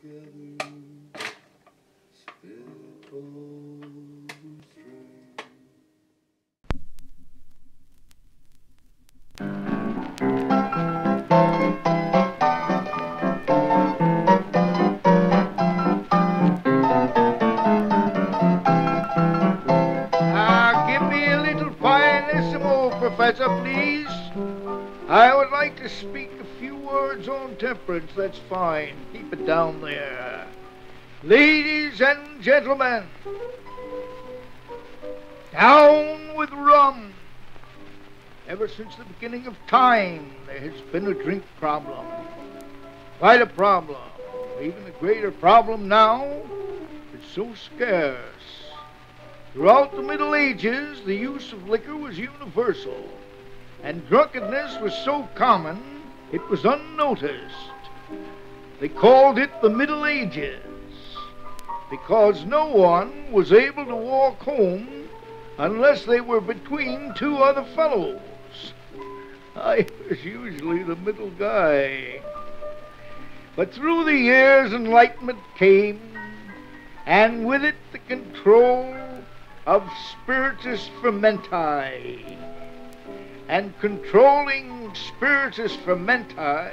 together, spit on string. Give me a little pianissimo, Professor, please. I would like to speak a few words on temperance. That's fine. Keep it down there. Ladies and gentlemen, down with rum. Ever since the beginning of time, there has been a drink problem. Quite a problem. Even a greater problem now. It's so scarce. Throughout the Middle Ages, the use of liquor was universal, and drunkenness was so common, it was unnoticed. They called it the Middle Ages, because no one was able to walk home unless they were between two other fellows. I was usually the middle guy. But through the years, enlightenment came, and with it the control of spiritus fermenti. And controlling spiritus fermenti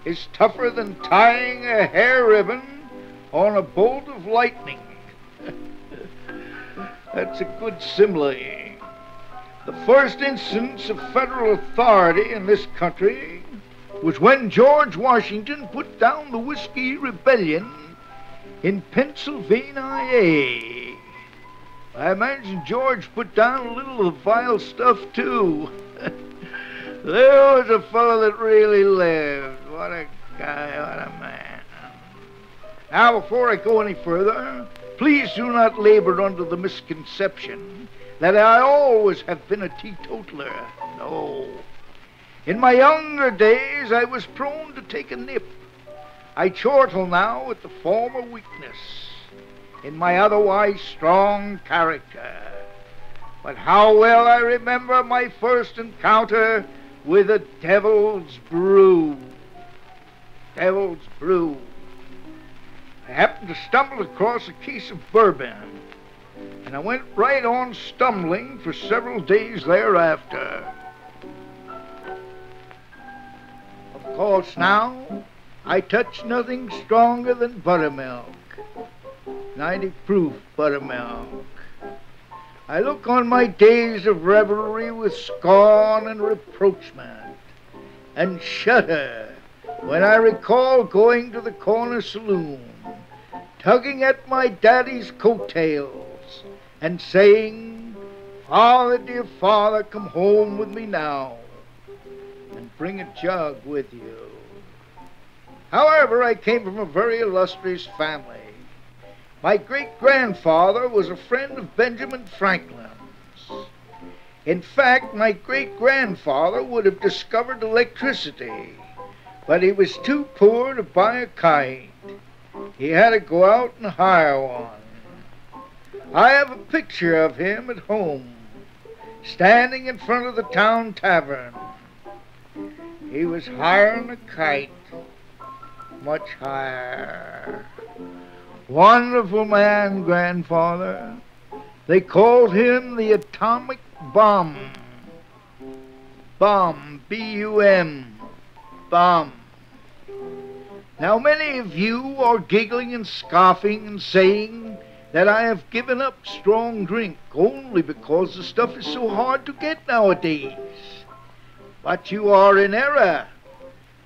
is tougher than tying a hair ribbon on a bolt of lightning. That's a good simile. The first instance of federal authority in this country was when George Washington put down the Whiskey Rebellion in Pennsylvania. I imagine George put down a little of the vile stuff, too. There was a fellow that really lived. What a guy, what a man. Now, before I go any further, please do not labor under the misconception that I always have been a teetotaler. No. In my younger days, I was prone to take a nip. I chortle now at the former weakness in my otherwise strong character. But how well I remember my first encounter with a devil's brew. Devil's brew. I happened to stumble across a case of bourbon, and I went right on stumbling for several days thereafter. Of course now, I touch nothing stronger than buttermilk. 90 proof buttermilk. I look on my days of revelry with scorn and reproachment, and shudder when I recall going to the corner saloon, tugging at my daddy's coattails, and saying, "Father, dear father, come home with me now, and bring a jug with you." However, I came from a very illustrious family. My great-grandfather was a friend of Benjamin Franklin's. In fact, my great-grandfather would have discovered electricity, but he was too poor to buy a kite. He had to go out and hire one. I have a picture of him at home, standing in front of the town tavern. He was hiring a kite, much higher. Wonderful man, grandfather. They called him the atomic bomb. Bomb, B-U-M, bomb. Now many of you are giggling and scoffing and saying that I have given up strong drink only because the stuff is so hard to get nowadays. But you are in error.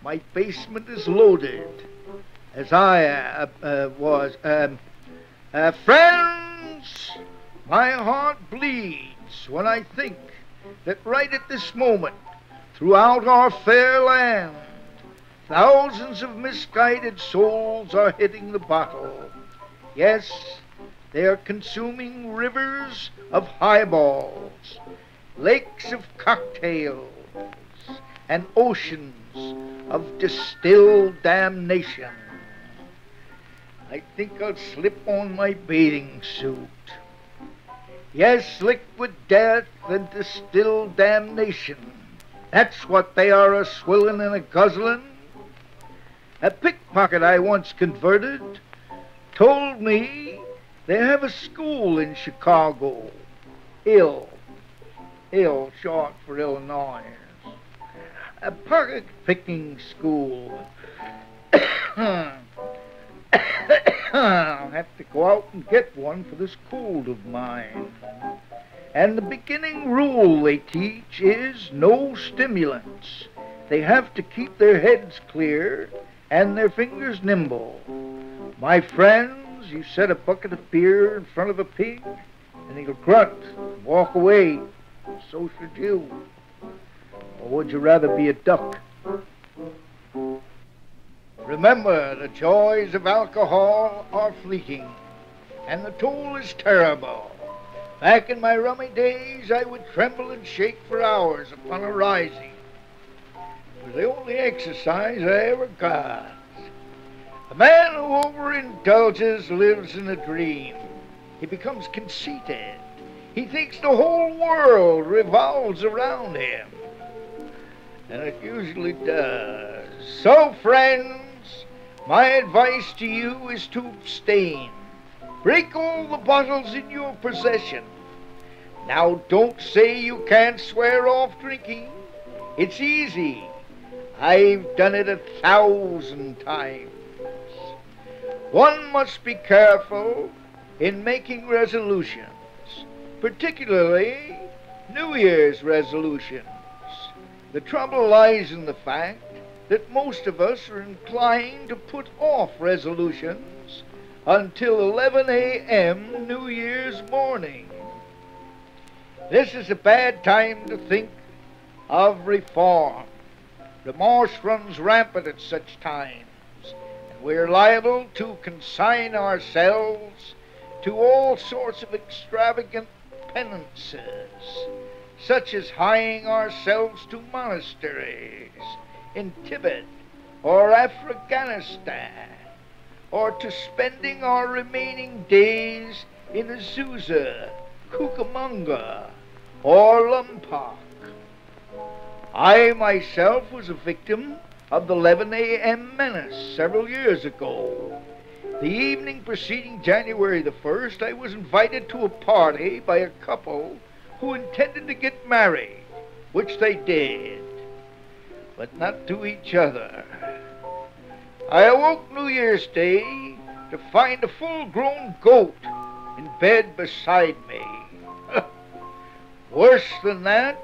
My basement is loaded, as I was. Friends, my heart bleeds when I think that right at this moment, throughout our fair land, thousands of misguided souls are hitting the bottle. Yes, they are consuming rivers of highballs, lakes of cocktails, and oceans of distilled damnation. I think I'll slip on my bathing suit. Yes, liquid death and distilled damnation. That's what they are a-swillin' and a-guzzlin'. A pickpocket I once converted told me they have a school in Chicago, Hill short for Illinois, a pocket picking school. I'll have to go out and get one for this cold of mine. And the beginning rule they teach is no stimulants. They have to keep their heads clear and their fingers nimble. My friends, you set a bucket of beer in front of a pig, and he'll grunt and walk away. So should you. Or would you rather be a duck? Remember, the joys of alcohol are fleeting, and the toll is terrible. Back in my rummy days, I would tremble and shake for hours upon a rising. It was the only exercise I ever got. A man who overindulges lives in a dream. He becomes conceited. He thinks the whole world revolves around him. And it usually does. So, friends, my advice to you is to abstain. Break all the bottles in your possession. Now, don't say you can't swear off drinking. It's easy. I've done it 1,000 times. One must be careful in making resolutions, particularly New Year's resolutions. The trouble lies in the fact that most of us are inclined to put off resolutions until 11 a.m. New Year's morning. This is a bad time to think of reform. Remorse runs rampant at such times, and we're liable to consign ourselves to all sorts of extravagant penances, such as hieing ourselves to monasteries in Tibet or Afghanistan, or to spending our remaining days in Azusa, Cucamonga, or Lompoc. I myself was a victim of the 11 a.m. menace several years ago. The evening preceding January the 1st, I was invited to a party by a couple who intended to get married, which they did, but not to each other. I awoke New Year's Day to find a full-grown goat in bed beside me. Worse than that,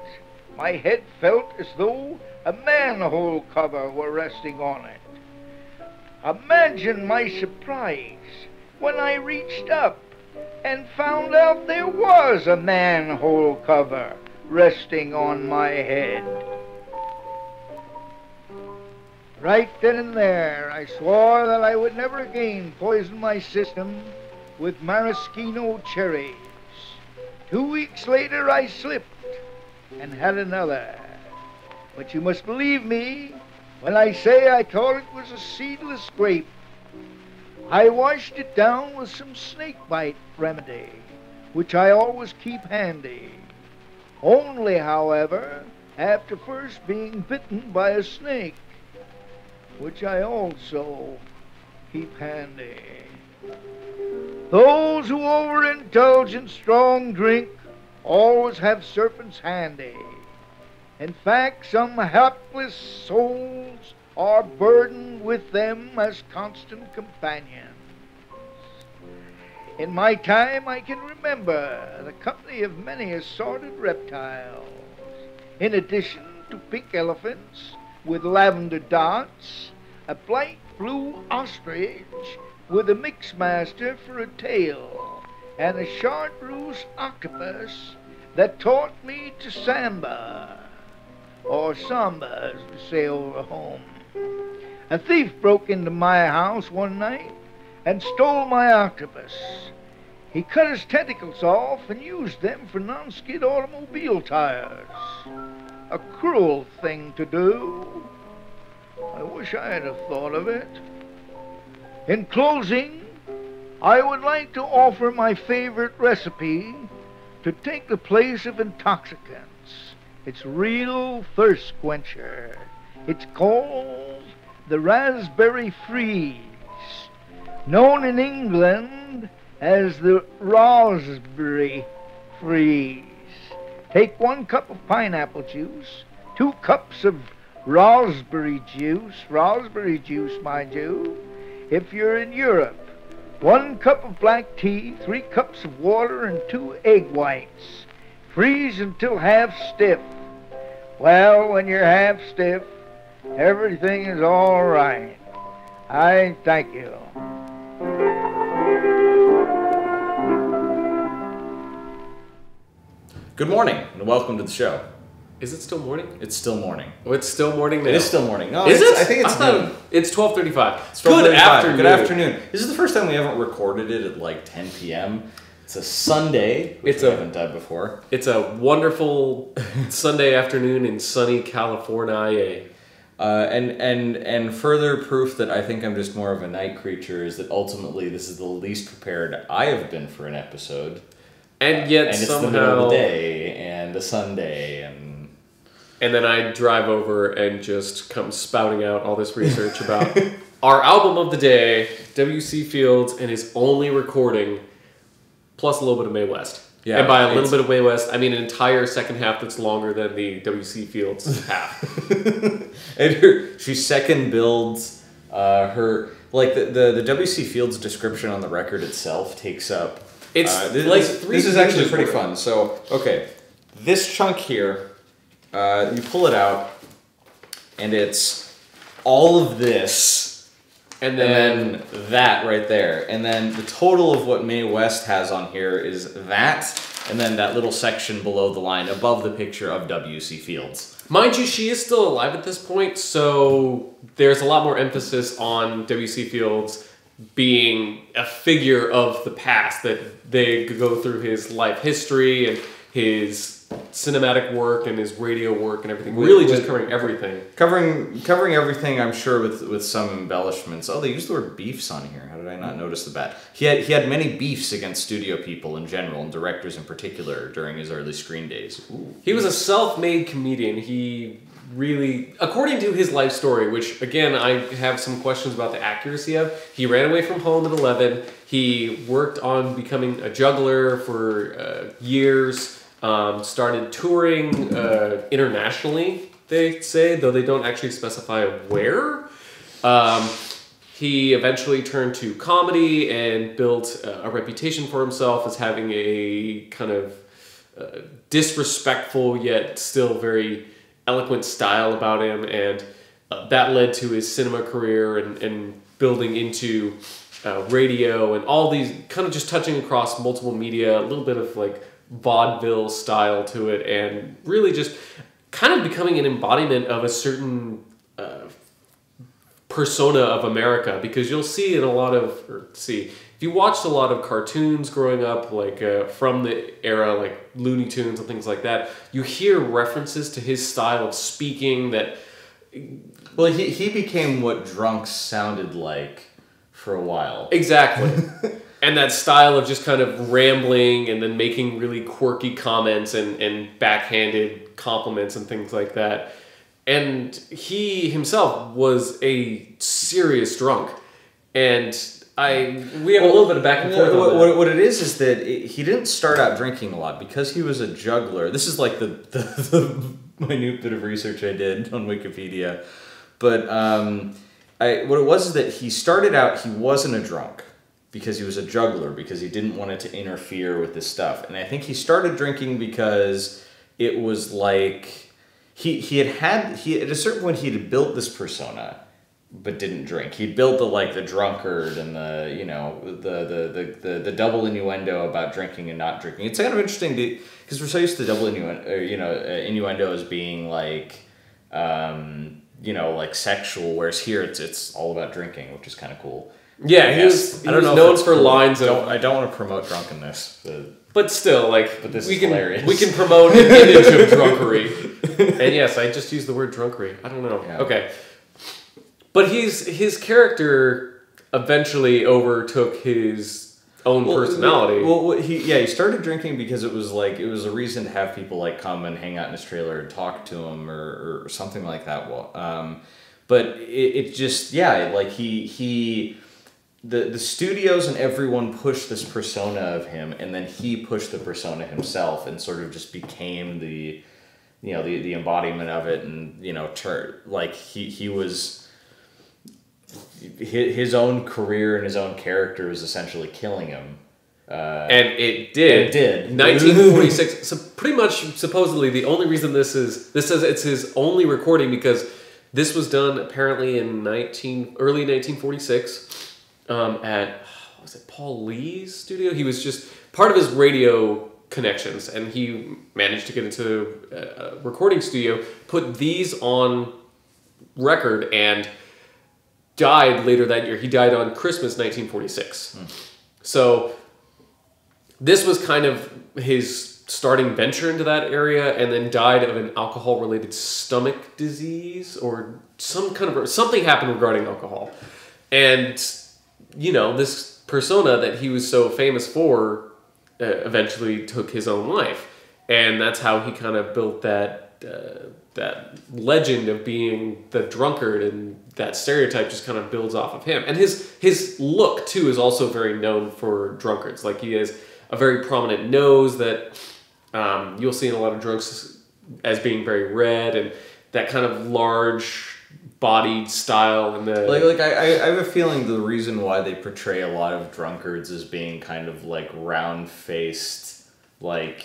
my head felt as though a manhole cover were resting on it. Imagine my surprise when I reached up and found out there was a manhole cover resting on my head. Right then and there, I swore that I would never again poison my system with maraschino cherries. 2 weeks later, I slipped and had another. But you must believe me when I say I thought it was a seedless grape. I washed it down with some snakebite remedy, which I always keep handy. Only, however, after first being bitten by a snake, which I also keep handy. Those who overindulge in strong drink always have serpents handy. In fact, some hapless souls are burdened with them as constant companions. In my time, I can remember the company of many assorted reptiles, in addition to pink elephants with lavender dots, a bright blue ostrich with a mixmaster for a tail, and a chartreuse octopus that taught me to samba, or samba as we say over home. A thief broke into my house one night and stole my octopus. He cut his tentacles off and used them for non-skid automobile tires. A cruel thing to do. I wish I had thought of it. In closing, I would like to offer my favorite recipe to take the place of intoxicants. It's real thirst quencher. It's called the raspberry freeze, known in England as the raspberry freeze. Take 1 cup of pineapple juice, 2 cups of raspberry juice, mind you. If you're in Europe, 1 cup of black tea, 3 cups of water, and 2 egg whites. Freeze until half stiff. Well, when you're half stiff, everything is all right. I thank you. Good morning, and welcome to the show. Is it still morning? It's still morning. Oh, it's still morning now. It is still morning. No, is it? I think it's noon. It's 12:35. Good afternoon. Good afternoon. This is the first time we haven't recorded it at like 10 p.m. It's a Sunday, which we haven't done before. It's a wonderful Sunday afternoon in sunny California. And further proof that I think I'm just more of a night creature is that ultimately this is the least prepared I have been for an episode. And yet and somehow... it's the middle of the day, and a Sunday, and then I drive over and just come spouting out all this research about our album of the day, W.C. Fields, and his only recording, plus a little bit of Mae West. Yeah, and by a little bit of Mae West, I mean an entire second half that's longer than the W.C. Fields half. And she second builds her... Like, the W.C. Fields description on the record itself takes up... This is actually pretty fun. So, okay, this chunk here, you pull it out, and it's all of this, and then that right there. And then the total of what Mae West has on here is that, and then that little section below the line above the picture of W.C. Fields. Mind you, she is still alive at this point, so there's a lot more emphasis on W.C. Fields being a figure of the past, that they go through his life history and his cinematic work and his radio work and everything. Really just covering everything. Covering everything, I'm sure, with some embellishments. Oh, they used the word beefs on here. How did I not notice that? He had many beefs against studio people in general and directors in particular during his early screen days. Ooh. He was a self-made comedian. He really, according to his life story, which again I have some questions about the accuracy of, he ran away from home at 11. He worked on becoming a juggler for years. Started touring internationally, they say, though they don't actually specify where. He eventually turned to comedy and built a reputation for himself as having a kind of disrespectful yet still very eloquent style about him, and that led to his cinema career and building into radio and all these, kind of just touching across multiple media, a little bit of like vaudeville style to it, and really just kind of becoming an embodiment of a certain persona of America, because you'll see in a lot of, if you watched a lot of cartoons growing up, like from the era, like Looney Tunes and things like that, you hear references to his style of speaking that... Well, he became what drunks sounded like for a while. Exactly. And that style of just kind of rambling and then making really quirky comments and backhanded compliments and things like that. And he himself was a serious drunk. And we have a little bit of back and forth on that. What it is that he didn't start out drinking a lot because he was a juggler. This is like the minute bit of research I did on Wikipedia. But what it was is that he started out, he wasn't a drunk because he was a juggler, because he didn't want it to interfere with this stuff. And I think he started drinking because it was like... He at a certain point he had built this persona, but didn't drink. He built the drunkard and the double innuendo about drinking and not drinking. It's kind of interesting because we're so used to double innuendo as being like sexual, whereas here it's all about drinking, which is kind of cool. Yeah, he was known for lines of... I don't want to promote drunkenness, but still, but this is hilarious. We can promote an image of drunkery. And yes, I just used the word drunkery. I don't know. Yeah. Okay. But his character eventually overtook his own personality. He started drinking because it was a reason to have people come and hang out in his trailer and talk to him or something like that. But it just, yeah, like the studios and everyone pushed this persona of him, and then he pushed the persona himself and sort of just became the embodiment of it, and like he was his own career and his own character was essentially killing him. And it did. It did. 1946. So pretty much, supposedly, the only reason this says it's his only recording because this was done apparently in early 1946 at was it Paul Lee's studio? He was just part of his radio connections, and he managed to get into a recording studio, put these on record, and died later that year. He died on Christmas 1946. So this was kind of his starting venture into that area, and then died of an alcohol-related stomach disease or something happened regarding alcohol. And, this persona that he was so famous for eventually took his own life. And that's how he kind of built that legend of being the drunkard, and that stereotype just kind of builds off of him. And his look, too, is also very known for drunkards. Like, he has a very prominent nose that you'll see in a lot of drunks as being very red, and that kind of large-bodied style. And I have a feeling the reason why they portray a lot of drunkards as being kind of like round-faced, like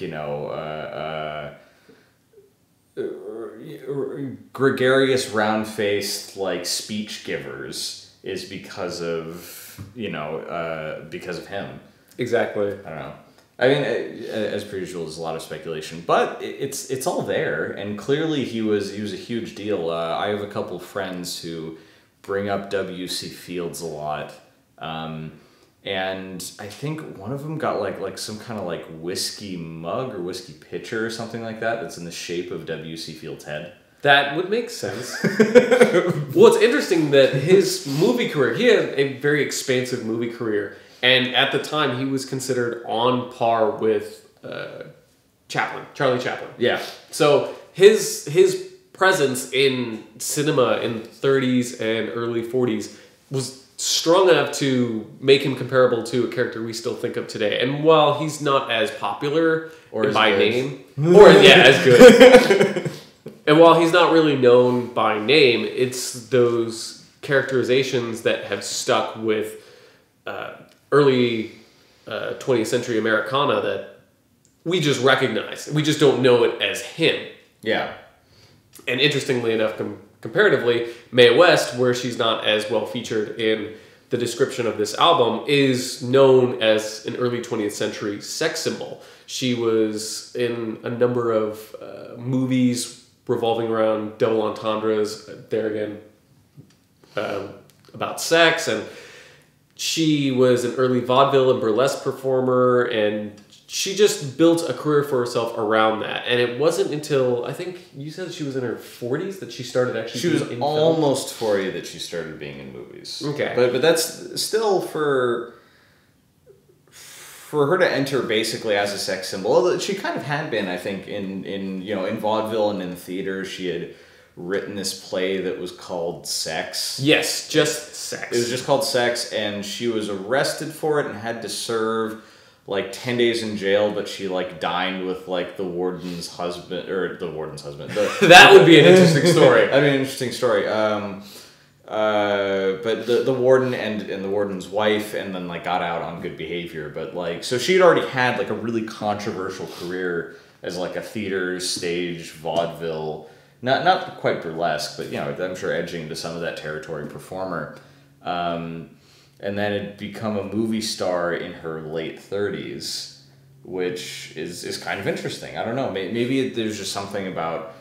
gregarious, round-faced, like speech givers is because of him. Exactly. I don't know. I mean, as per usual, there's a lot of speculation, but it's all there, and clearly he was a huge deal. I have a couple friends who bring up W.C. Fields a lot, and I think one of them got like some kind of like whiskey mug or whiskey pitcher or something like that that's in the shape of W.C. Fields' head. That would make sense. Well, it's interesting that his movie career, he had a very expansive movie career. And at the time, he was considered on par with Charlie Chaplin. Yeah. So his presence in cinema in the 30s and early 40s was strong enough to make him comparable to a character we still think of today. And while he's not as popular or by name, as good. And while he's not really known by name, it's those characterizations that have stuck with early 20th century Americana that we just recognize. We just don't know it as him. Yeah. And interestingly enough, comparatively, Mae West, where she's not as well featured in the description of this album, is known as an early 20th century sex symbol. She was in a number of movies revolving around double entendres, there again, about sex, and she was an early vaudeville and burlesque performer, and she just built a career for herself around that. And it wasn't until, I think you said she was in her 40s that she started actually being in film. She was almost 40 that she started being in movies. Okay. But that's still for her to enter basically as a sex symbol. Although she kind of had been, I think, in vaudeville and in theater. She had written this play that was called Sex. Yes, just Sex. It was just called Sex, and she was arrested for it and had to serve like 10 days in jail, but she like dined with like the warden's husband. That would be an interesting story. But the warden and the warden's wife, and then like got out on good behavior. But like, so she'd already had like a really controversial career as like a theater, stage, vaudeville, not quite burlesque, but I'm sure edging into some of that territory performer. And then had become a movie star in her late 30s, which is kind of interesting. I don't know. Maybe there's just something about...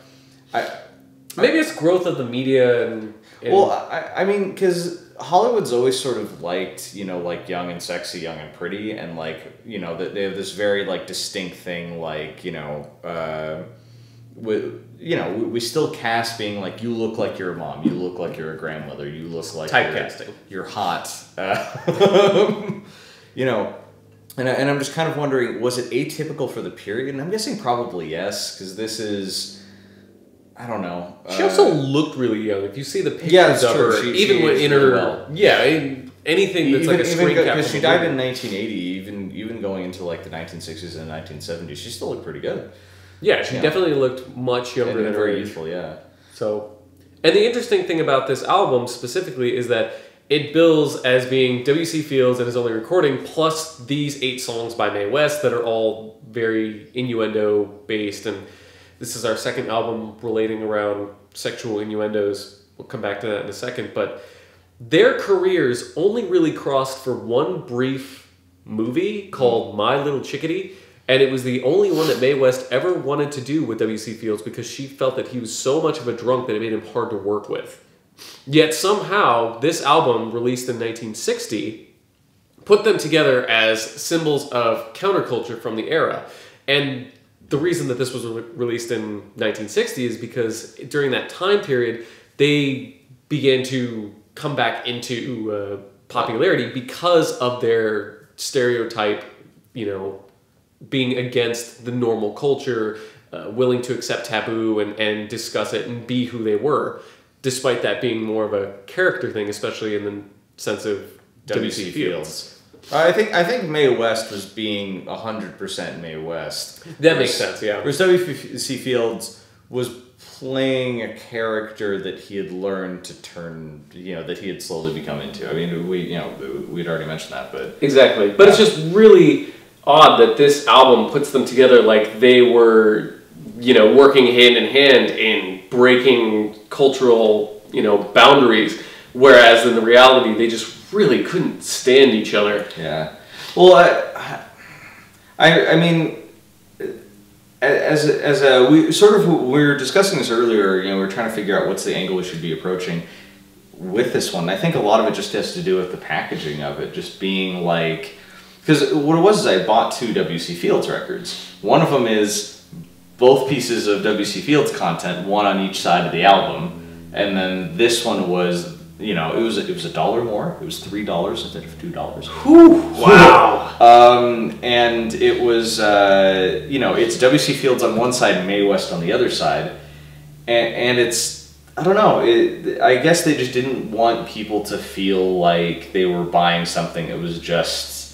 Maybe it's growth of the media and well, I mean, because Hollywood's always sort of liked, like young and sexy, young and pretty, and like, they have this very like distinct thing, like, we still cast being like, you look like you're a mom, you look like you're a grandmother, you look like typecasting. You're hot, and I'm just kind of wondering, was it atypical for the period? And I'm guessing probably yes, because this is, I don't know. She also looked really young. If you see the pictures that's of true. her, She even when in really her, well. anything that's like a screen cap. Because she died in 1980, even going into like the 1960s and 1970s, she still looked pretty good. Yeah, she definitely looked much younger than her very age. youthful. Yeah. So, and the interesting thing about this album specifically is that it bills as being W.C. Fields and his only recording, plus these 8 songs by Mae West that are all very innuendo based. And this is our second album relating around sexual innuendos. We'll come back to that in a second. But their careers only really crossed for one brief movie called My Little Chickadee. And it was the only one that Mae West ever wanted to do with W.C. Fields because she felt that he was so much of a drunk that it made him hard to work with. Yet somehow, this album, released in 1960, put them together as symbols of counterculture from the era. And the reason that this was released in 1960 is because during that time period, they began to come back into popularity because of their stereotype, being against the normal culture, willing to accept taboo and discuss it and be who they were, despite that being more of a character thing, especially in the sense of W.C. Fields. I think Mae West was being 100% Mae West. That makes sense, yeah. Whereas W.C. Fields was playing a character that he had learned to turn, that he had slowly become into. I mean, we'd already mentioned that, but... Exactly. But it's just really odd that this album puts them together like they were, working hand in hand in breaking cultural, boundaries, whereas in the reality they just really couldn't stand each other. Yeah. Well, I mean, we were discussing this earlier. We were trying to figure out what's the angle we should be approaching with this one. I think a lot of it just has to do with the packaging of it, just being like, because what it was is I bought 2 W.C. Fields records. One of them is both pieces of W.C. Fields content, one on each side of the album, and then this one was, it was $1 more. It was $3 instead of $2. Whew, wow. And it was, it's W.C. Fields on one side and Mae West on the other side, and it's, I don't know. I guess they just didn't want people to feel like they were buying something that was just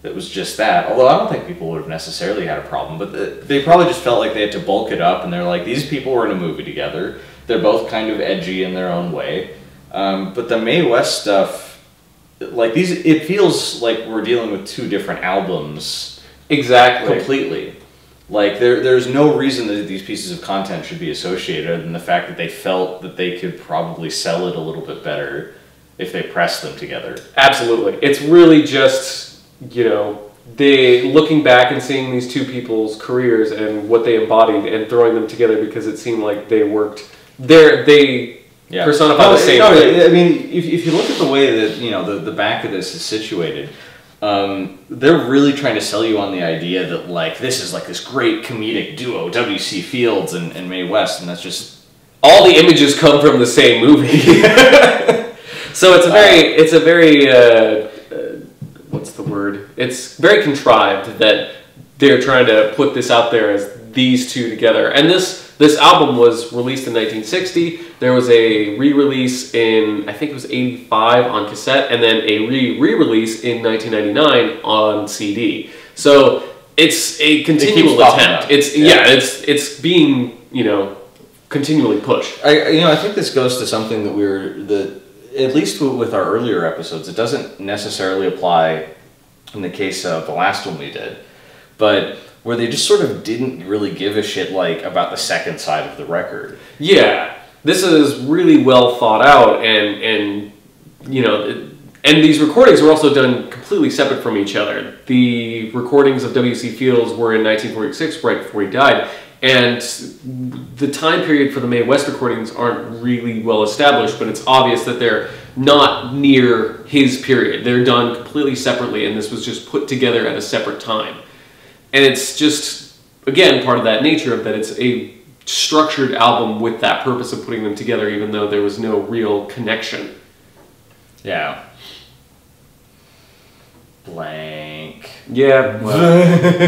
that. Although I don't think people would have necessarily had a problem, but they probably just felt like they had to bulk it up, and they're like, these people were in a movie together. They're both kind of edgy in their own way. But the Mae West stuff, it feels like we're dealing with 2 different albums. Exactly. Completely. Like, there's no reason that these pieces of content should be associated other than the fact that they felt that they could probably sell it a little bit better if they pressed them together. Absolutely. It's really just, they looking back and seeing these 2 people's careers and what they embodied and throwing them together because it seemed like they worked. They personify the same thing. I mean, if you look at the way that, the back of this is situated, they're really trying to sell you on the idea that, like, this is like this great comedic duo, W.C. Fields and Mae West, and that's just... All the images come from the same movie. So it's a very what's the word? It's very contrived that they're trying to put this out there as these 2 together. And this album was released in 1960. There was a re-release in, I think it was 85 on cassette, and then a re-release in 1999 on CD. So it's a continual attempt. It's being, continually pushed. I think this goes to something that at least with our earlier episodes, it doesn't necessarily apply in the case of the last one we did, but where they just sort of didn't really give a shit about the second side of the record. Yeah, this is really well thought out, and these recordings were also done completely separate from each other. The recordings of W.C. Fields were in 1946, right before he died, and the time period for the Mae West recordings aren't really well established, but it's obvious that they're not near his period. They're done completely separately, and this was just put together at a separate time. And it's just, again, part of that nature of that it's a structured album with that purpose of putting them together, even though there was no real connection. Yeah. Blank. Yeah, well,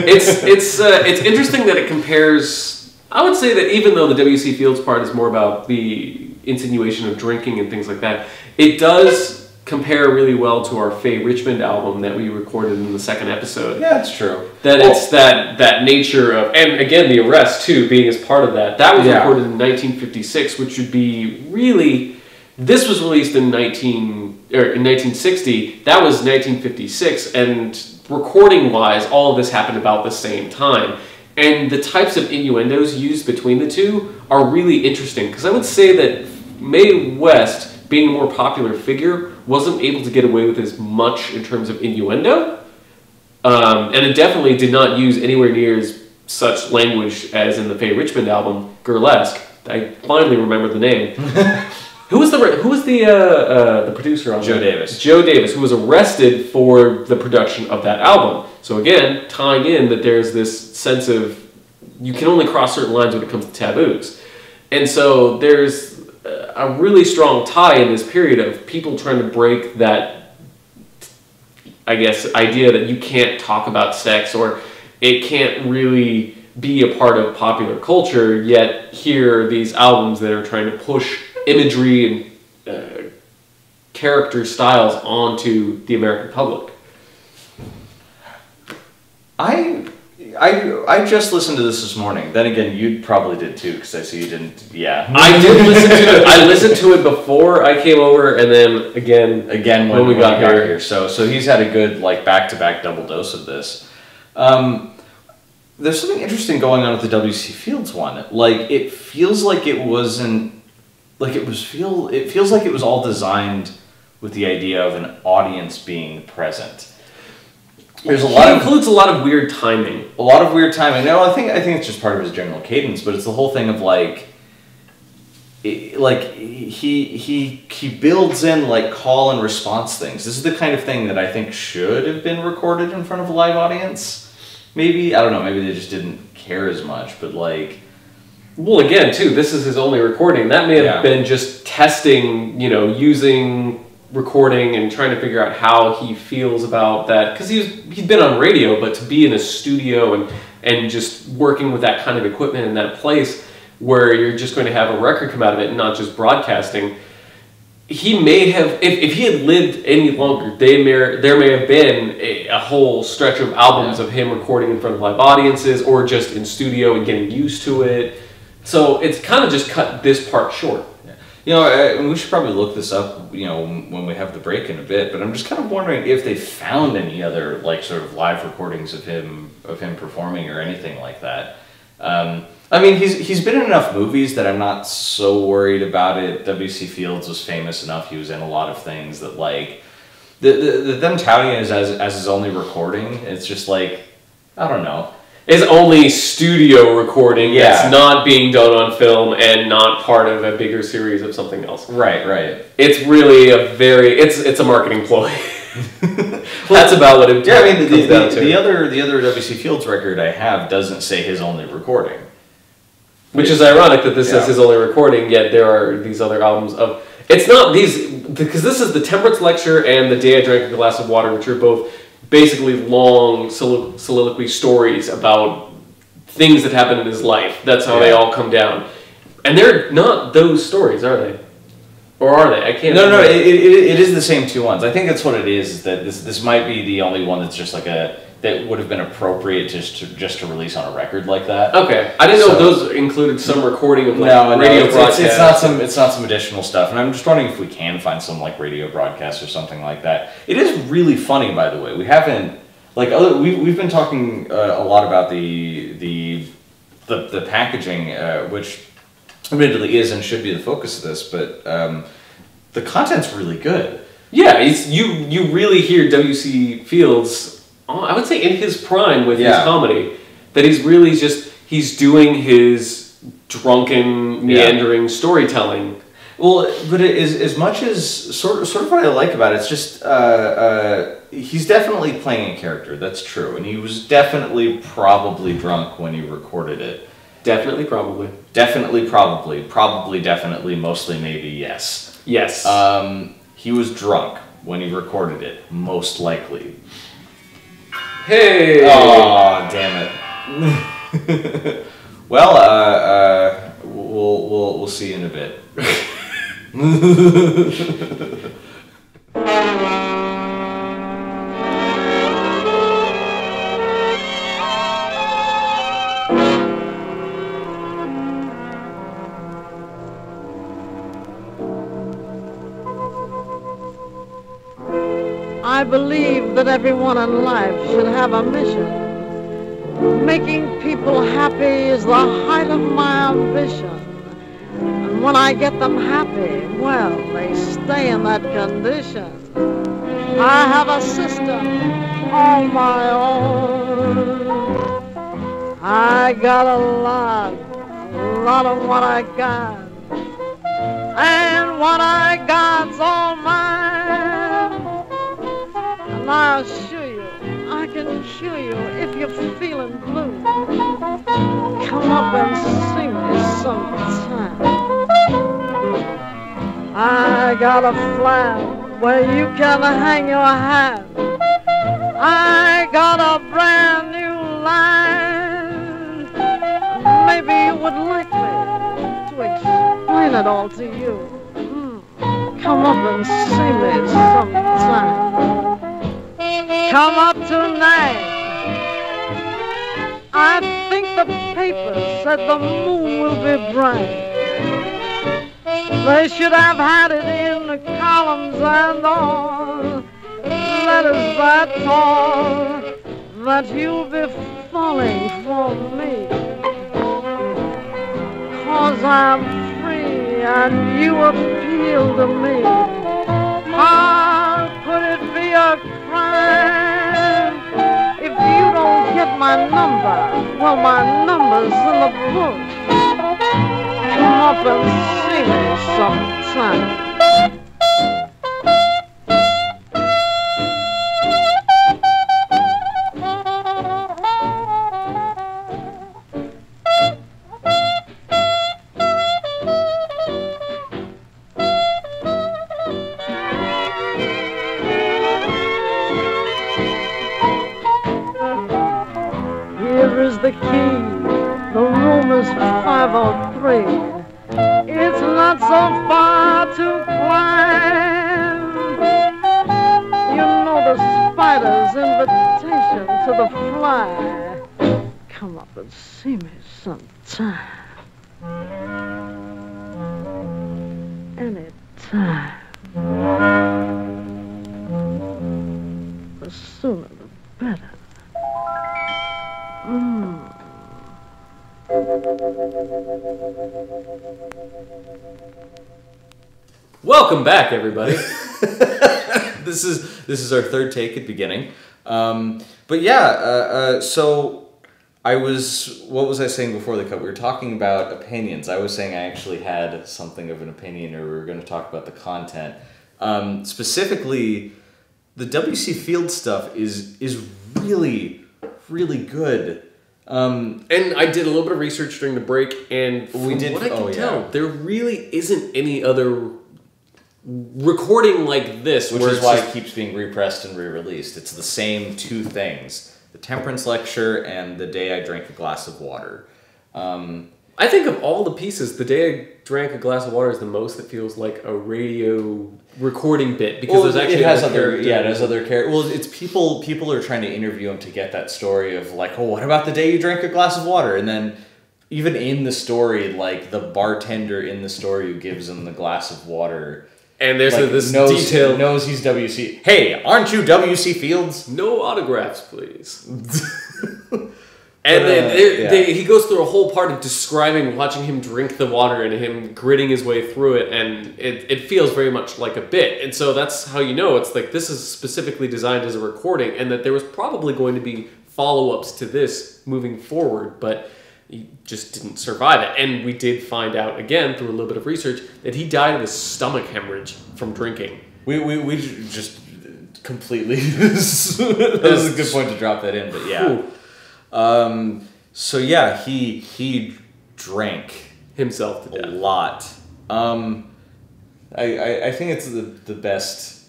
it's interesting that it compares I would say that even though the W.C. Fields part is more about the insinuation of drinking and things like that, it does compare really well to our Faye Richmond album that we recorded in the second episode. Yeah, that's true. That it's that nature of, and again, the arrest too, being as part of that. That was recorded in 1956, which would be really... This was released in 1960. That was 1956, and recording-wise, all of this happened about the same time. And the types of innuendos used between the two are really interesting, because I would say that Mae West, being a more popular figure, wasn't able to get away with as much in terms of innuendo, and it definitely did not use anywhere near as such language as in the Faye Richmond album, Burlesque. I finally remembered the name. Who was the producer on Joe that? Davis. Joe Davis, who was arrested for the production of that album. So again, tying in that there's this sense of you can only cross certain lines when it comes to taboos. And so there's a really strong tie in this period of people trying to break that, I guess, idea that you can't talk about sex or it can't really be a part of popular culture, yet here are these albums that are trying to push imagery and character styles onto the American public. I just listened to this morning. Then again, you probably did too, because I see you didn't. Yeah, I did listen to it. I listened to it before I came over, and then again when we got here. So he's had a good back-to-back double dose of this. There's something interesting going on with the W.C. Fields one. Like it feels like it wasn't. It feels like it was all designed with the idea of an audience being present. There's includes a lot of weird timing. A lot of weird timing. No, I think it's just part of his general cadence, but it's the whole thing of he builds in call and response things. This is the kind of thing that I think should have been recorded in front of a live audience. Maybe, I don't know, maybe they just didn't care as much, but Well, again, too, this is his only recording. That may have been just testing, using recording and trying to figure out how he feels about that. Because he'd been on radio, but to be in a studio and just working with that kind of equipment in that place where you're just going to have a record come out of it and not just broadcasting, he may have, if he had lived any longer, there may have been a whole stretch of albums of him recording in front of live audiences or just in studio and getting used to it. So it's kind of just cut this part short. We should probably look this up, when we have the break in a bit. But I'm just kind of wondering if they found any other sort of live recordings of him performing or anything like that. He's been in enough movies that I'm not so worried about it. W.C. Fields was famous enough; he was in a lot of things that them touting it as his only recording. It's just I don't know. Is only studio recording that's not being done on film and not part of a bigger series of something else. Right. It's really it's a marketing ploy. That's about what it comes down to. The other W.C. Fields record I have doesn't say his only recording. Which is ironic that this is his only recording, yet there are these other albums of... It's not these... Because this is the Temperance Lecture and The Day I Drank a Glass of Water, which are both basically long soliloquy stories about things that happened in his life. That's how they all come down. And they're not those stories, are they? Or are they? I can't... No, it is the same two ones. I think that's what it is that this might be the only one that's just that would have been appropriate just to release on a record like that. Okay. I didn't know if those included some recording of radio broadcasts. It's not some additional stuff. And I'm just wondering if we can find some radio broadcasts or something like that. It is really funny, by the way. We haven't we've been talking a lot about the packaging, which admittedly is and should be the focus of this, but the content's really good. Yeah, you really hear W.C. Fields, I would say in his prime with his comedy, that he's really he's doing his drunken, meandering storytelling. Well, but it is as much as sort of what I like about it. It's just he's definitely playing a character. That's true, and he was definitely probably drunk when he recorded it. Definitely, probably. Definitely, probably. Probably, definitely, mostly, maybe, yes. Yes. He was drunk when he recorded it, most likely. Hey! Oh, damn it. Well, we'll see you in a bit. I believe that everyone in life should have a mission. Making people happy is the height of my ambition. And when I get them happy, well, they stay in that condition. I have a system all my own. I got a lot of what I got. And what I got's all mine. And I'll assure you, I can cure you if you're feeling blue. Come up and see me sometime. I got a flat where you can hang your hat. I got a brand new line. Maybe you would like me to explain it all to you. Come up and see me sometime. Come up tonight. I think the papers said the moon will be bright. They should have had it in the columns and all letters that tall that you'll be falling for me. 'Cause I'm free and you appeal to me. How could it be a crime if you don't get my number? Well, my number's in the book. Come up and see me sometime. Here is the key. The room is 503. It's not so far to climb. You know the spider's invitation to the fly. Come up and see me sometime. Anytime. The sooner the better. Welcome back, everybody. This is our third take at beginning. But yeah, so what was I saying before the cut? We were talking about opinions. I was saying I actually had something of an opinion, or we were going to talk about the content. Specifically, the W.C. Fields stuff is really, really good. And I did a little bit of research during the break, and from what I can tell, there really isn't any other recording like this. Which is why it keeps being repressed and re-released. It's the same two things. The temperance lecture and the day I drank a glass of water. I think of all the pieces, the day I drank a glass of water is the most that feels like a radio recording bit, because there's actually it has other characters. Well, it's people are trying to interview him to get that story of like, oh, what about the day you drank a glass of water? And then even in the story, like the bartender in the story who gives him the glass of water, and there's like, this detail, knows he's W.C. Hey, aren't you W.C. Fields? No autographs, please. And then he goes through a whole part of describing watching him drink the water and him gritting his way through it, and it feels very much like a bit. And so that's how you know it's like this is specifically designed as a recording, and that there was probably going to be follow-ups to this moving forward, but he just didn't survive it. And we did find out, again, through a little bit of research, that he died of a stomach hemorrhage from drinking. We just completely... that was a good point to drop that in, but yeah. So yeah, he drank himself to death. A lot. I think it's the best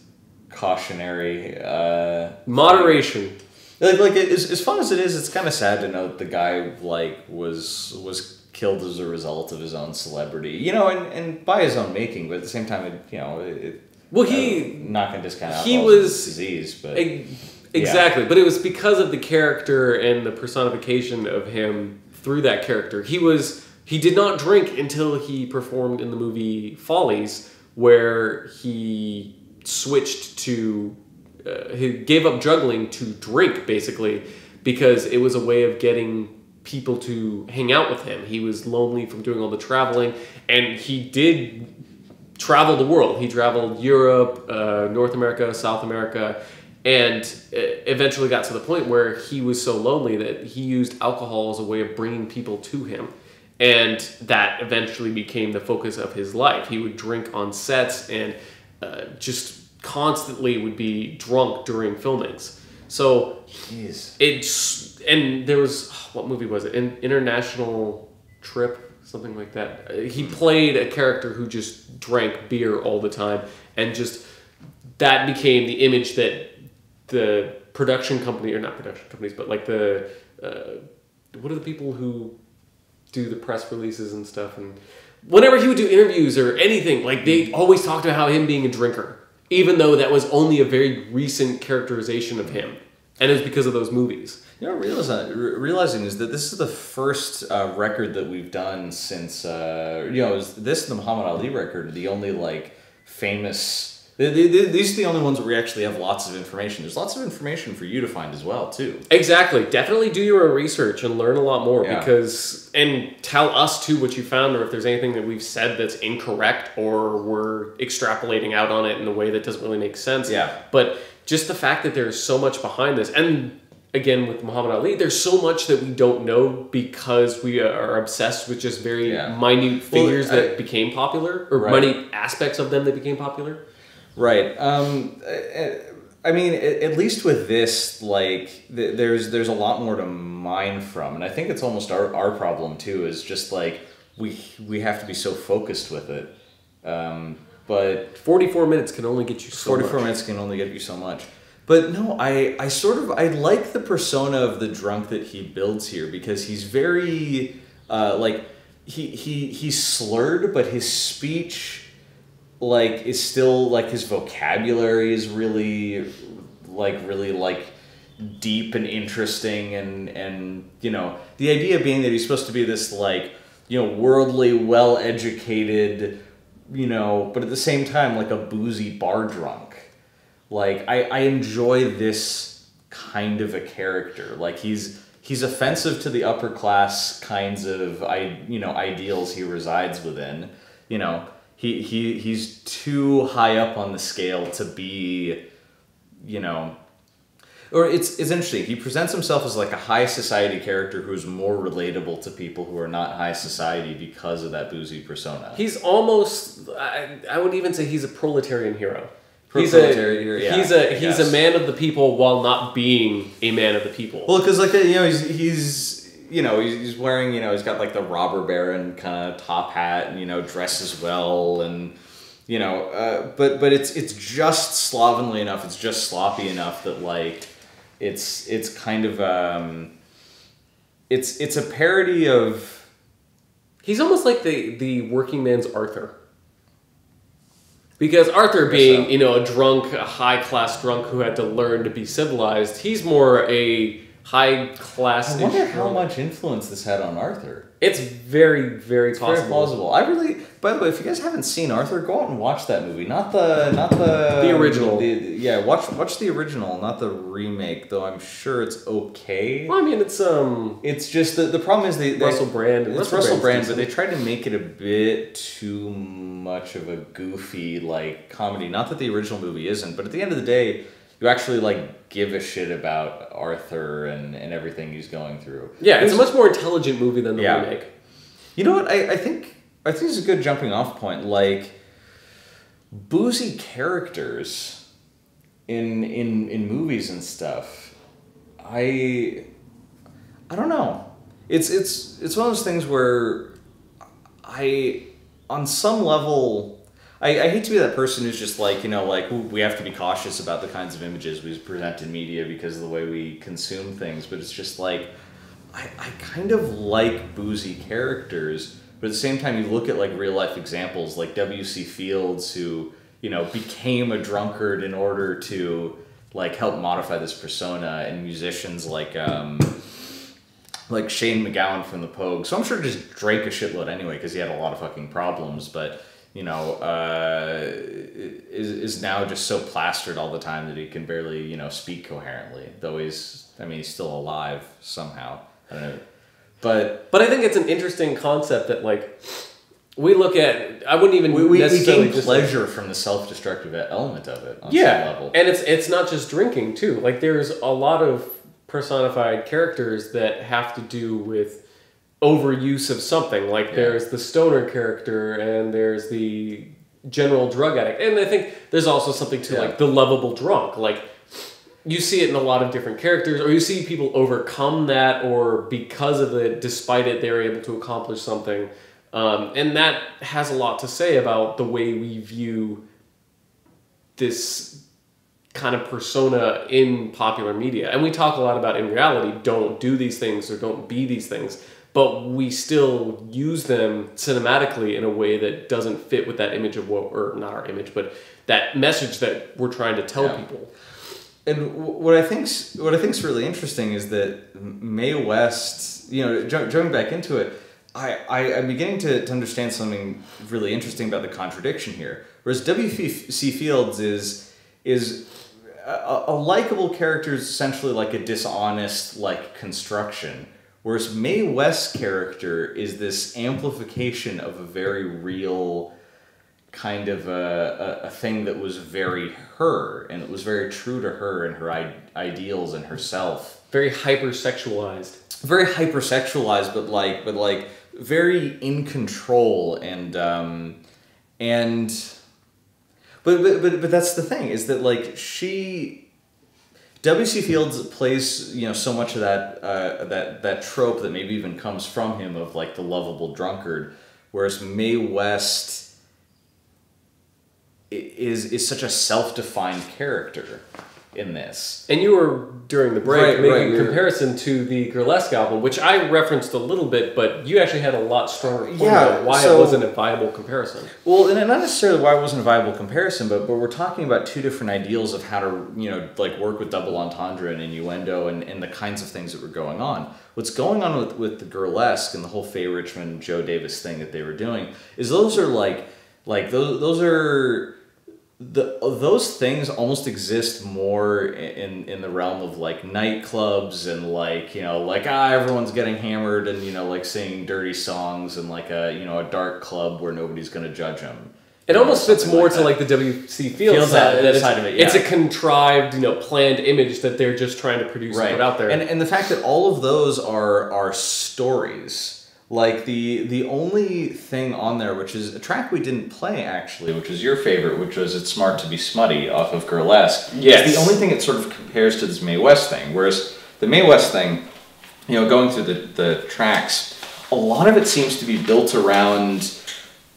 cautionary moderation. Like as fun as it is, it's kind of sad to know that the guy like was killed as a result of his own celebrity, you know, and by his own making, but at the same time, not going to discount alcohol's disease, but exactly, but it was because of the character and the personification of him through that character. He did not drink until he performed in the movie Follies, where he switched to he gave up juggling to drink, basically, because it was a way of getting people to hang out with him. He was lonely from doing all the traveling, and he did travel the world. He traveled Europe, North America, South America, and eventually got to the point where he was so lonely that he used alcohol as a way of bringing people to him. And that eventually became the focus of his life. He would drink on sets and just constantly would be drunk during filmings. So and there was, what movie was it? An International Trip, something like that. He played a character who just drank beer all the time, and just that became the image that the production company, or not production companies, but like the what are the people who do the press releases and stuff, and whenever he would do interviews or anything, like they always talked about how him being a drinker, even though that was only a very recent characterization of him, and it was because of those movies. You know, realizing is that this is the first record that we've done since this and the Muhammad Ali record, the only like famous. These are the only ones where we actually have lots of information. There's lots of information for you to find as well, too. Exactly. Definitely do your own research and learn a lot more, and tell us, too, what you found, or if there's anything that we've said that's incorrect or we're extrapolating out on it in a way that doesn't really make sense. Yeah. But just the fact that there's so much behind this, and again, with Muhammad Ali, there's so much that we don't know because we are obsessed with just very minute figures that became popular, or minute aspects of them that became popular. Right. I mean, at least with this, like, there's a lot more to mine from, and I think it's almost our problem too. Is just like we have to be so focused with it. But 44 minutes can only get you so 44 much. minutes can only get you so much. But no, I like the persona of the drunk that he builds here, because he's very he's slurred, but his speech is still his vocabulary is really deep and interesting, and the idea being that he's supposed to be this worldly, well-educated, but at the same time a boozy bar drunk. I enjoy this kind of a character. He's offensive to the upper class kinds of ideals he resides within. He's too high up on the scale to be, or it's interesting. He presents himself as a high society character who's more relatable to people who are not high society because of that boozy persona. He's almost, I would even say he's a proletarian hero. He's a man of the people while not being a man of the people. Well, because he's wearing, he's got the robber baron kind of top hat, and dresses well, and but it's just slovenly enough. It's just sloppy enough that it's kind of it's a parody of. He's almost like the working man's Arthur. Because Arthur being, a drunk, a high-class drunk who had to learn to be civilized, he's more a high-class... I wonder how much influence this had on Arthur. It's very, very possible. Very plausible. By the way, if you guys haven't seen Arthur, go out and watch that movie. Not the original. Watch the original, not the remake. Though I'm sure it's okay. Well, I mean, it's just the problem is Russell Brand. It's Russell Brand, but they tried to make it a bit too much of a goofy comedy. Not that the original movie isn't, but at the end of the day, you actually give a shit about Arthur and everything he's going through. Yeah, it's a much more intelligent movie than the remake. You know what? I think it's a good jumping off point. Boozy characters in movies and stuff. I don't know. It's one of those things where on some level. I hate to be that person who's just we have to be cautious about the kinds of images we present in media because of the way we consume things, but it's just I kind of like boozy characters, but at the same time, you look at like real life examples like W.C. Fields, who, you know, became a drunkard in order to like help modify this persona, and musicians like Shane MacGowan from the Pogues. So I'm sure just drank a shitload anyway because he had a lot of fucking problems, but you know, is now just so plastered all the time that he can barely, you know, speak coherently. Though he's still alive somehow. I don't know. But I think it's an interesting concept that, like, we look at. I wouldn't even necessarily gain pleasure from the self-destructive element of it on some level. And it's not just drinking too. Like, there's a lot of personified characters that have to do with overuse of something. Like, there's the stoner character, and there's the general drug addict, and I think there's also something to like the lovable drunk. Like, you see it in a lot of different characters, or you see people overcome that, or because of it, despite it, they're able to accomplish something. And that has a lot to say about the way we view this kind of persona in popular media. And we talk a lot about, in reality, don't do these things or don't be these things, but we still use them cinematically in a way that doesn't fit with that image of or not our image, but that message that we're trying to tell people. And what I think's really interesting is that Mae West, you know, jumping back into it, I'm beginning to understand something really interesting about the contradiction here. Whereas W.C. Fields is a likable character, is essentially like a dishonest like construction, whereas Mae West's character is this amplification of a very real kind of a thing that was very her, and it was very true to her and her ideals and herself. Very hypersexualized. Very hypersexualized, but very in control, and but that's the thing, is that like W.C. Fields plays, you know, so much of that trope that maybe even comes from him of like the lovable drunkard, whereas Mae West is such a self-defined character in this. And you were, during the break, making a comparison to the Burlesque album, which I referenced a little bit, but you actually had a lot stronger point about why it wasn't a viable comparison. Well, and not necessarily why it wasn't a viable comparison, but we're talking about two different ideals of how to, you know, like work with double entendre and innuendo and the kinds of things that were going on. What's going on with the Burlesque and the whole Faye Richmond, Joe Davis thing that they were doing is those things almost exist more in the realm of like nightclubs and like, you know, like everyone's getting hammered and, you know, like singing dirty songs and like a, you know, a dark club where nobody's going to judge them. It almost fits more to like the W.C. Fields side of it. It's a contrived, you know, planned image that they're just trying to produce and put out there. And the fact that all of those are stories. Like, the only thing on there, which is a track we didn't play, actually, which was your favorite, which was It's Smart to Be Smutty off of Burlesque. Yes. It's the only thing that sort of compares to this Mae West thing. Whereas the Mae West thing, you know, going through the tracks, a lot of it seems to be built around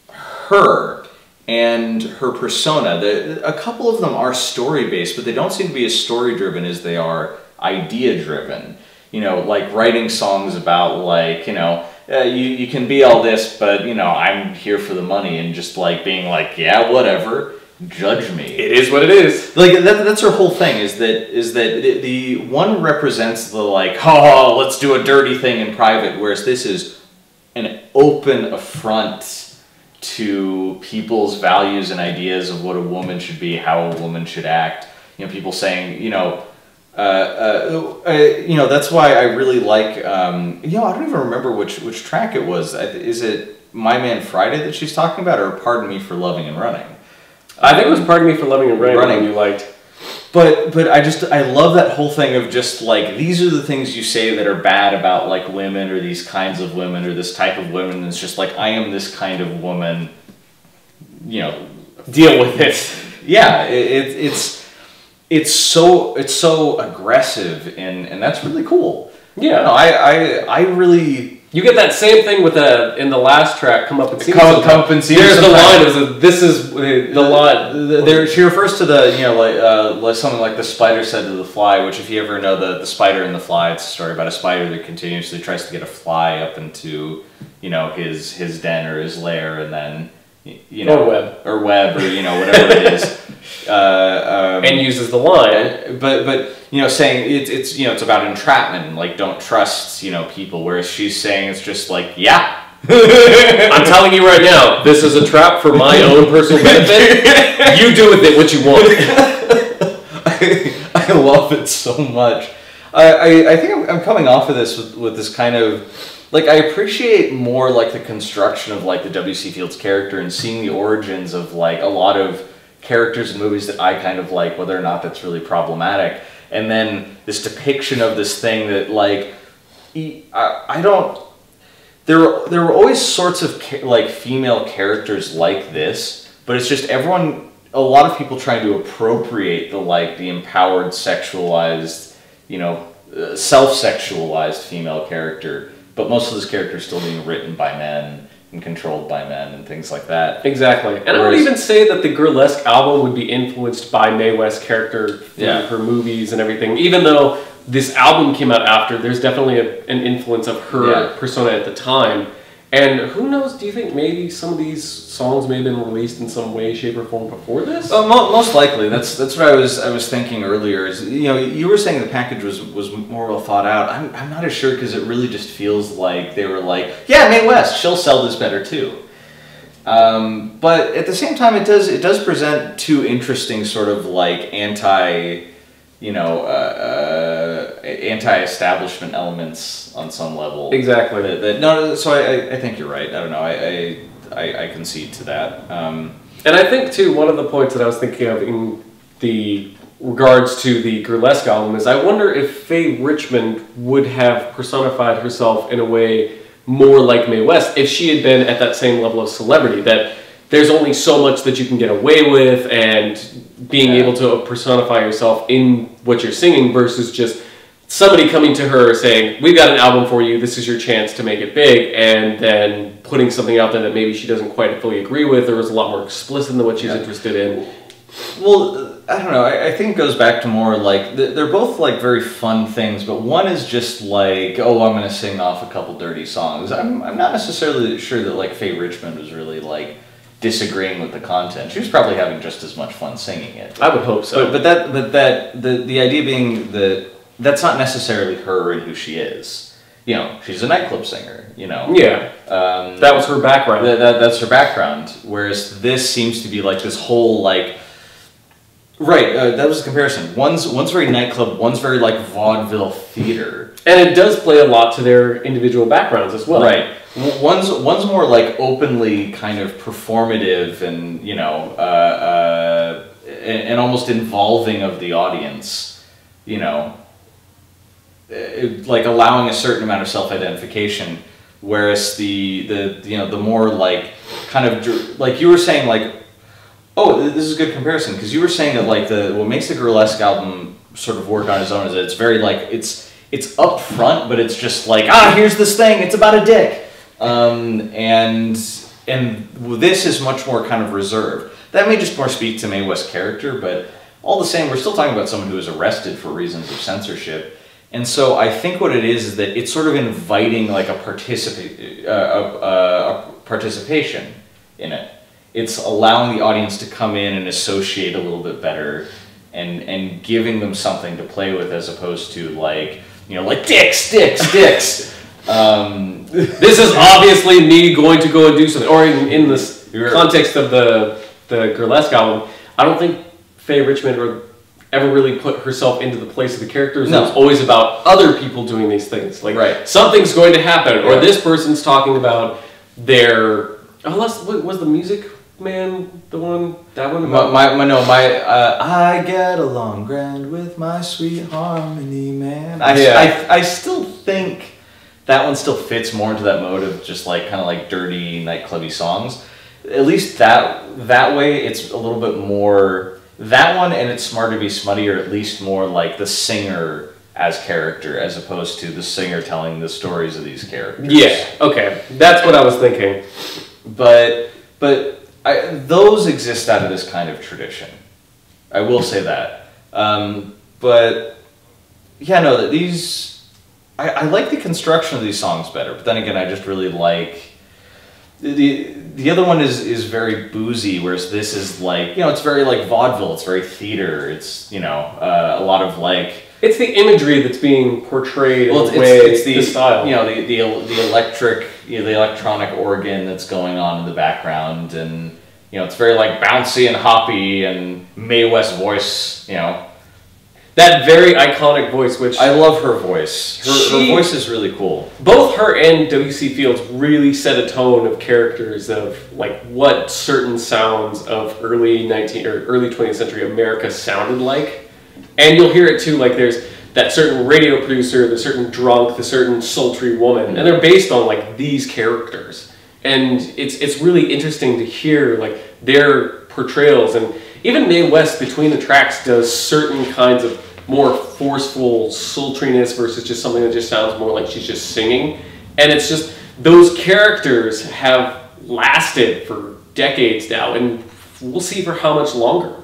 her and her persona. A couple of them are story-based, but they don't seem to be as story-driven as they are idea-driven. You know, like writing songs about, like, you know, you can be all this, but, you know, I'm here for the money, and just like being like, yeah, whatever, judge me. It is what it is. Like that's her whole thing. Is that the one represents the like, oh, let's do a dirty thing in private, whereas this is an open affront to people's values and ideas of what a woman should be, how a woman should act. You know, people saying, you know. You know, that's why I really like, you know, I don't even remember which track it was. Is it My Man Friday that she's talking about, or Pardon Me for Loving and Running? I think it was Pardon Me for Loving and Running you liked. But I love that whole thing of just like, these are the things you say that are bad about like women, or these kinds of women, or this type of women. And it's just like, I am this kind of woman, you know, deal with it. Yeah, it's so aggressive, and that's really cool. Yeah, no, I really You get that same thing with in the last track, Come Up and See Me. Come Up and See Me. There's the line, this is the line. She refers to the, like something like the spider said to the fly, which if you ever know the spider and the fly, it's a story about a spider that continuously tries to get a fly up into, his den or his lair, and then, or web, or whatever it is. And uses the line, but saying it's about entrapment, and like don't trust people, whereas she's saying it's just like I'm telling you right now, this is a trap for my own personal benefit. You do with it what you want. I love it so much. I think I'm coming off of this with this kind of like, I appreciate more like the construction of like the W.C. Fields character and seeing the origins of like a lot of characters in movies that I kind of like, whether or not that's really problematic. And then this depiction of this thing that like, I don't, there were always sorts of like female characters like this, but it's just a lot of people trying to appropriate the empowered, sexualized, self-sexualized female character, but most of those characters still being written by men and controlled by men and things like that. Exactly. And I would even say that the Burlesque album would be influenced by Mae West's character through her movies and everything. Even though this album came out after, there's definitely an influence of her persona at the time. And who knows, do you think maybe some of these songs may have been released in some way, shape, or form before this? Most likely. That's what I was thinking earlier. Is you were saying the package was more well thought out. I'm not as sure, because it really just feels like they were like, yeah, Mae West, she'll sell this better too. But at the same time, it does present two interesting sort of like anti-establishment elements on some level. Exactly. So I think you're right. I don't know. I concede to that. And I think too, one of the points that I was thinking of in the regards to the Burlesque album is I wonder if Faye Richmond would have personified herself in a way more like Mae West if she had been at that same level of celebrity, that there's only so much that you can get away with, and being able to personify yourself in what you're singing versus just somebody coming to her saying, we've got an album for you, this is your chance to make it big, and then putting something out there that maybe she doesn't quite fully agree with, or is a lot more explicit than what she's interested in. Well, I don't know, I think it goes back to more like, they're both like very fun things, but one is just like, oh, I'm going to sing off a couple dirty songs. I'm not necessarily sure that like Faye Richmond was really like disagreeing with the content. She was probably having just as much fun singing it. I would hope so. But the idea being that that's not necessarily her and who she is. She's a nightclub singer. Yeah. That was her background. That's her background. Whereas this seems to be like this whole like. Right. That was a comparison. One's very nightclub. One's very like vaudeville theater. And it does play a lot to their individual backgrounds as well. Right. One's more like openly kind of performative and and almost involving of the audience, like allowing a certain amount of self-identification, whereas the more like kind of like you were saying, like, oh, this is a good comparison, because you were saying that like what makes the Burlesque album sort of work on its own is that it's very like it's up front, but it's just like, here's this thing, it's about a dick. And this is much more kind of reserved. That may just more speak to Mae West's character, but all the same, we're still talking about someone who was arrested for reasons of censorship. And so I think what it is that it's sort of inviting like a participation in it. It's allowing the audience to come in and associate a little bit better, and giving them something to play with, as opposed to like, like dicks. This is obviously me going to go and do something. Or in this context of the Burlesque album, I don't think Faye Richmond ever really put herself into the place of the characters. No. It was always about other people doing these things. Like, something's going to happen, or this person's talking about their... Unless, was the Music Man the one? That one? I get along grand with my sweet harmony man. I still think that one still fits more into that mode of just like kind of like dirty nightclubby songs. At least that way, it's a little bit more that one, and it's Smart to Be Smutty, or at least more like the singer as character, as opposed to the singer telling the stories of these characters. Yeah, okay. That's what I was thinking. But those exist out of this kind of tradition. I will say that. But yeah, no, that these I like the construction of these songs better. But then again, I just really like the other one is very boozy, whereas this is like, it's very like vaudeville. It's very theater. It's a lot of like. It's the imagery that's being portrayed. Well, it's the style. The electric, the electronic organ that's going on in the background, and it's very like bouncy and hoppy, and Mae West voice. That very iconic voice, which I love her voice. Her voice is really cool. Both her and W.C. Fields really set a tone of characters of like what certain sounds of early 20th century America sounded like. And you'll hear it too, like there's that certain radio producer, the certain drunk, the certain sultry woman, and they're based on like these characters. And it's really interesting to hear like their portrayals. And even Mae West between the tracks does certain kinds of more forceful sultriness versus just something that just sounds more like she's just singing. And it's just those characters have lasted for decades now, and we'll see for how much longer.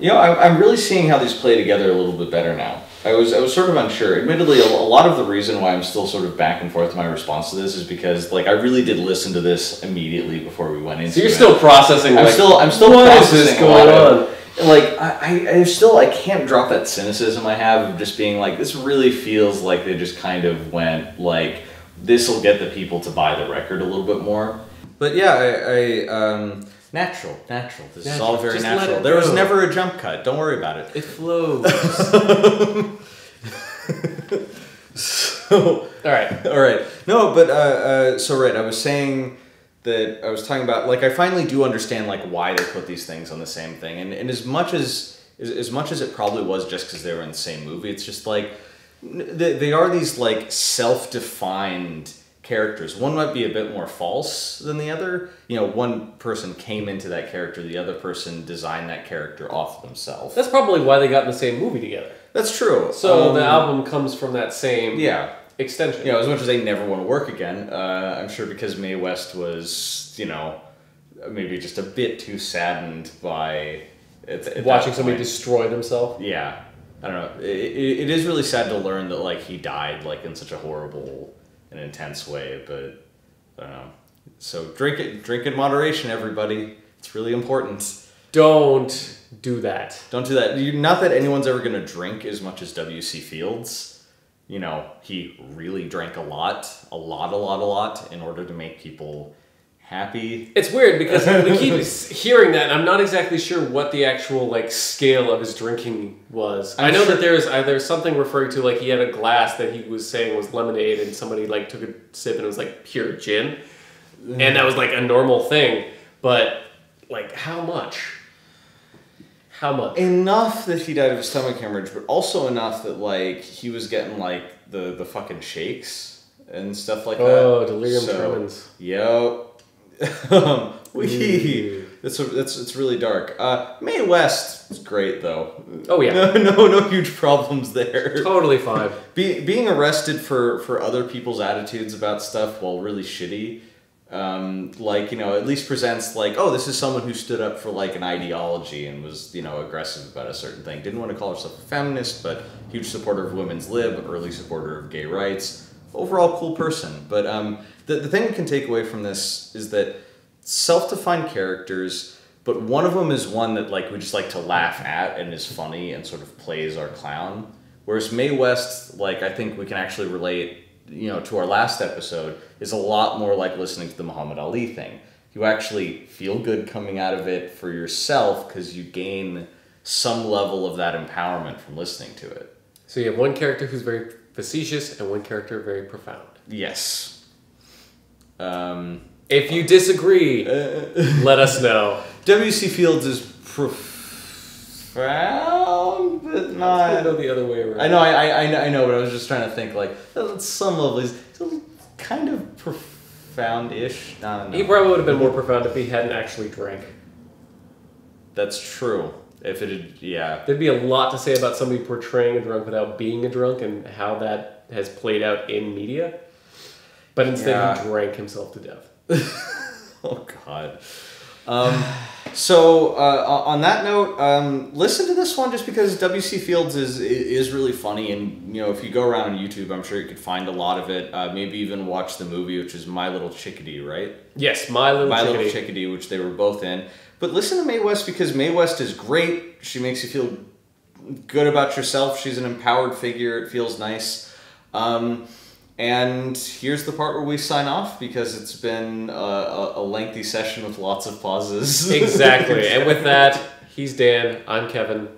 I'm really seeing how these play together a little bit better now. I was sort of unsure. Admittedly, a lot of the reason why I'm still sort of back and forth in my response to this is because like I really did listen to this immediately before we went into it. So you're still processing. I'm still what processing is this going on? Like I can't drop that cynicism I have of just being like, this really feels like they just kind of went like, this will get the people to buy the record a little bit more. But yeah, Natural. This is all very just natural. There was never a jump cut. Don't worry about it. It flows. So, all right. No, but so right. I was saying that I was talking about like I finally do understand like why they put these things on the same thing, and as much as it probably was just because they were in the same movie, it's just like they are these like self-defined characters. One might be a bit more false than the other. One person came into that character, the other person designed that character off themselves. That's probably why they got in the same movie together. That's true. So the album comes from that same extension. As much as they never want to work again, I'm sure because Mae West was, maybe just a bit too saddened by watching somebody destroy themselves. Yeah. I don't know. It is really sad to learn that like he died like in such a horrible an intense way, but I don't know. So drink in moderation, everybody. It's really important. Don't do that. Don't do that. Not that anyone's ever going to drink as much as W.C. Fields. He really drank a lot in order to make people happy. It's weird because we keep hearing that, and I'm not exactly sure what the actual like scale of his drinking was. I know that there's something referring to like he had a glass that he was saying was lemonade, and somebody like took a sip and it was like pure gin, and that was like a normal thing. But like how much? How much? Enough that he died of a stomach hemorrhage, but also enough that like he was getting like the fucking shakes and stuff like that. Oh, delirium tremens. Yep. It's really dark. Mae West is great though. Oh yeah. No huge problems there. Totally fine. Being arrested for other people's attitudes about stuff while really shitty, at least presents like, oh, this is someone who stood up for like an ideology and was, aggressive about a certain thing. Didn't want to call herself a feminist, but huge supporter of women's lib, early supporter of gay rights. Overall cool person. But the thing we can take away from this is that self-defined characters, but one of them is one that like we just like to laugh at and is funny and sort of plays our clown. Whereas Mae West, like I think we can actually relate, to our last episode, is a lot more like listening to the Muhammad Ali thing. You actually feel good coming out of it for yourself because you gain some level of that empowerment from listening to it. So you have one character who's very facetious and one character very profound. Yes. If you disagree, let us know. W.C. Fields is profound, but not. Let's go the other way around. I know, but I was just trying to think like at some level he's kind of profound-ish. I don't know. He probably would have been more profound if he hadn't actually drank. That's true. If it had, yeah. There'd be a lot to say about somebody portraying a drunk without being a drunk and how that has played out in media. But instead he drank himself to death. Oh, God. So on that note, listen to this one just because W.C. Fields is really funny, and you know, if you go around on YouTube, I'm sure you could find a lot of it. Maybe even watch the movie, which is My Little Chickadee, right? Yes, My Little Chickadee, which they were both in. But listen to Mae West because Mae West is great. She makes you feel good about yourself. She's an empowered figure. It feels nice. And here's the part where we sign off because it's been a lengthy session with lots of pauses. Exactly. And with that, he's Dan. I'm Kevin.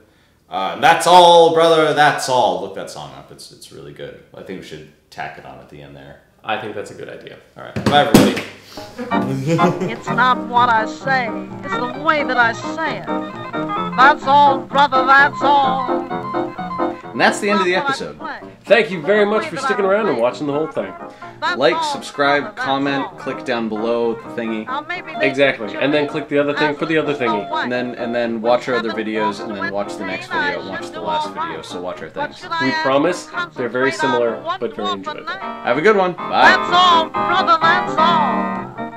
That's all, brother. That's all. Look that song up. It's really good. I think we should tack it on at the end there. I think that's a good idea. All right. Bye, everybody. It's not what I say, it's the way that I say it. That's all, brother, that's all. And that's the end of the episode. Thank you very much for sticking around and watching the whole thing. Like, subscribe, comment, click down below the thingy. Exactly, and then click the other thing for the other thingy. And then watch our other videos, and then watch the next video, and watch the last video, so watch our things. We promise they're very similar, but very enjoyable. Have a good one. Bye. That's all, brother, that's all.